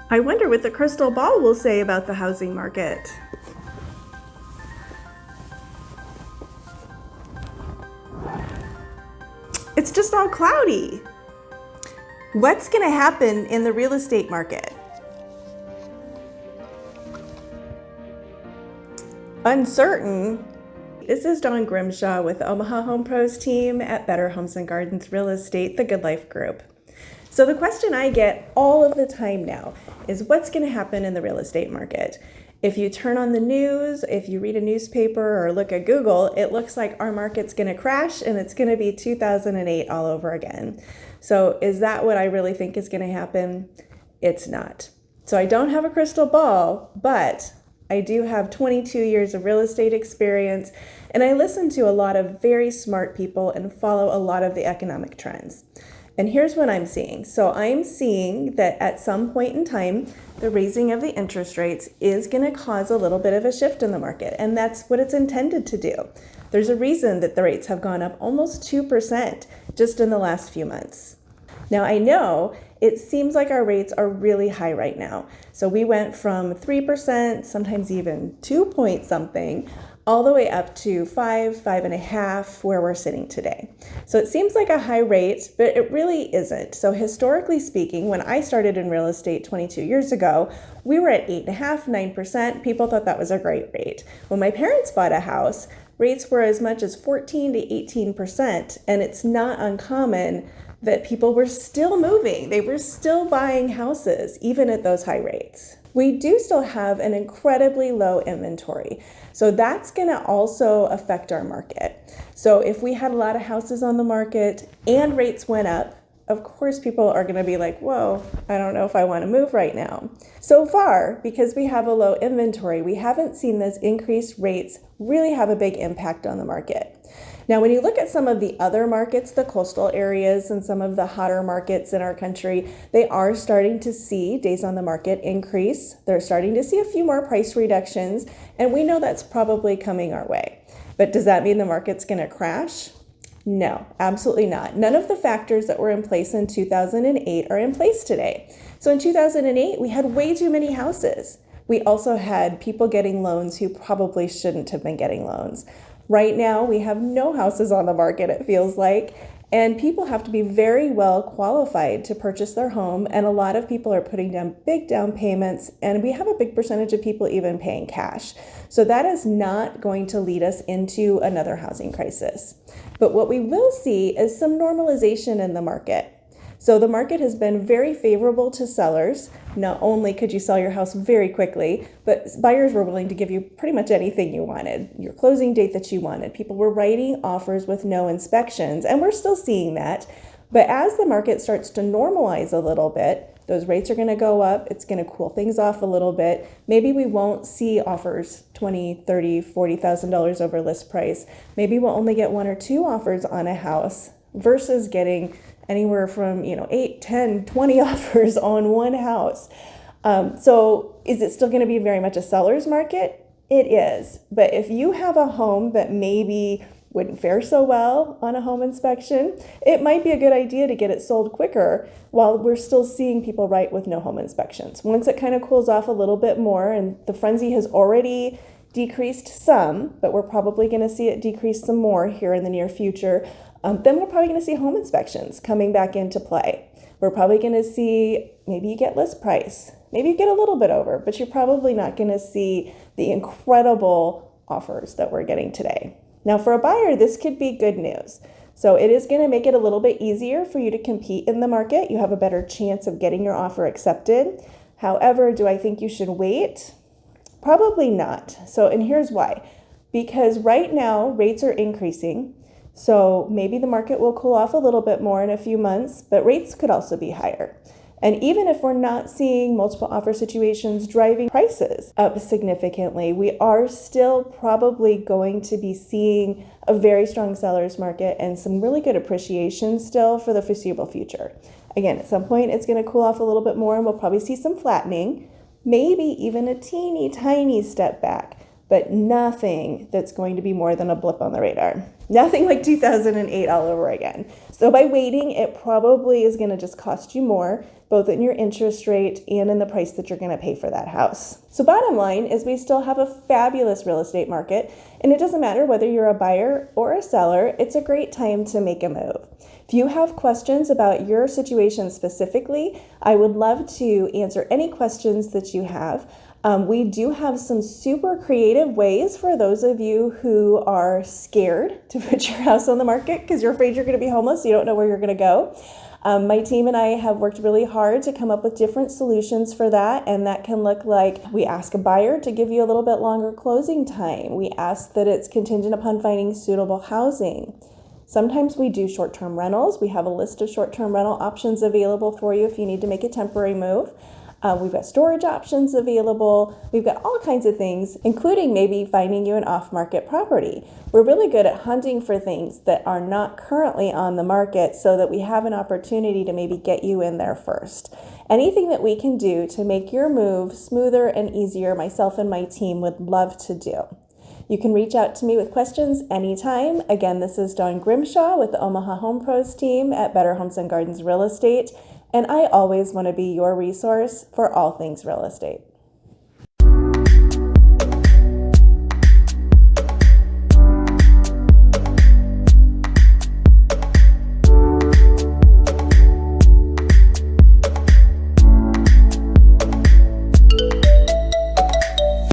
I wonder what the crystal ball will say about the housing market. It's just all cloudy. What's going to happen in the real estate market? Uncertain. This is Dawn Grimshaw with the Omaha Home Pros team at Better Homes and Gardens Real Estate, the Good Life Group. So the question I get all of the time now is what's going to happen in the real estate market? If you turn on the news, if you read a newspaper or look at Google, it looks like our market's going to crash and it's going to be 2008 all over again. So is that what I really think is going to happen? It's not. So I don't have a crystal ball, but I do have 22 years of real estate experience, and I listen to a lot of very smart people and follow a lot of the economic trends. And here's what I'm seeing. So I'm seeing that at some point in time, the raising of the interest rates is going to cause a little bit of a shift in the market, and that's what it's intended to do. There's a reason that the rates have gone up almost 2% just in the last few months. Now I know it seems like our rates are really high right now. So we went from 3%, sometimes even 2 point something, all the way up to 5.5, where we're sitting today. So it seems like a high rate, but it really isn't. So historically speaking, when I started in real estate 22 years ago, we were at 8.5, 9%. People thought that was a great rate. When my parents bought a house, rates were as much as 14 to 18%, and it's not uncommon that people were still moving. They were still buying houses, even at those high rates. We do still have an incredibly low inventory. So that's going to also affect our market. So if we had a lot of houses on the market and rates went up, of course people are going to be like, whoa, I don't know if I want to move right now. So far, because we have a low inventory, we haven't seen those increased rates really have a big impact on the market. Now, when you look at some of the other markets, the coastal areas and some of the hotter markets in our country, they are starting to see days on the market increase. They're starting to see a few more price reductions, and we know that's probably coming our way. But does that mean the market's going to crash? No, absolutely not. None of the factors that were in place in 2008 are in place today. So in 2008, we had way too many houses. We also had people getting loans who probably shouldn't have been getting loans. Right now, we have no houses on the market, it feels like, and people have to be very well qualified to purchase their home, and a lot of people are putting down big down payments, and we have a big percentage of people even paying cash. So that is not going to lead us into another housing crisis. But what we will see is some normalization in the market. So the market has been very favorable to sellers. Not only could you sell your house very quickly, but buyers were willing to give you pretty much anything you wanted, your closing date that you wanted. People were writing offers with no inspections, and we're still seeing that. But as the market starts to normalize a little bit, those rates are going to go up. It's going to cool things off a little bit. Maybe we won't see offers $20,000, $30,000, $40,000 over list price. Maybe we'll only get 1 or 2 offers on a house versus getting anywhere from 8, 10, 20 offers on one house. So is it still going to be very much a seller's market? It is. But if you have a home that maybe wouldn't fare so well on a home inspection, it might be a good idea to get it sold quicker while we're still seeing people write with no home inspections. Once it kind of cools off a little bit more, and the frenzy has already decreased some, but we're probably going to see it decrease some more here in the near future, then we're probably going to see home inspections coming back into play. We're probably going to see, maybe you get list price, maybe you get a little bit over, but you're probably not going to see the incredible offers that we're getting today. Now for a buyer, this could be good news. So it is going to make it a little bit easier for you to compete in the market. You have a better chance of getting your offer accepted. However, do I think you should wait? Probably not. So, and here's why. Because right now rates are increasing. So maybe the market will cool off a little bit more in a few months, but rates could also be higher. And even if we're not seeing multiple offer situations driving prices up significantly, we are still probably going to be seeing a very strong seller's market and some really good appreciation still for the foreseeable future. Again, at some point it's going to cool off a little bit more and we'll probably see some flattening, maybe even a teeny tiny step back. but nothing that's going to be more than a blip on the radar. Nothing like 2008 all over again. So by waiting, it probably is going to just cost you more, both in your interest rate and in the price that you're going to pay for that house. So bottom line is we still have a fabulous real estate market, and it doesn't matter whether you're a buyer or a seller, it's a great time to make a move. If you have questions about your situation specifically, I would love to answer any questions that you have. We do have some super creative ways for those of you who are scared to put your house on the market because you're afraid you're going to be homeless, so you don't know where you're going to go. My team and I have worked really hard to come up with different solutions for that, and that can look like we ask a buyer to give you a little bit longer closing time. We ask that it's contingent upon finding suitable housing. Sometimes we do short-term rentals. We have a list of short-term rental options available for you if you need to make a temporary move. We've got storage options available. We've got all kinds of things, including maybe finding you an off-market property. We're really good at hunting for things that are not currently on the market so that we have an opportunity to maybe get you in there first. Anything that we can do to make your move smoother and easier, myself and my team would love to do. You can reach out to me with questions anytime. Again, this is Dawn Grimshaw with the Omaha Home Pros team at Better Homes and Gardens Real Estate. And I always want to be your resource for all things real estate.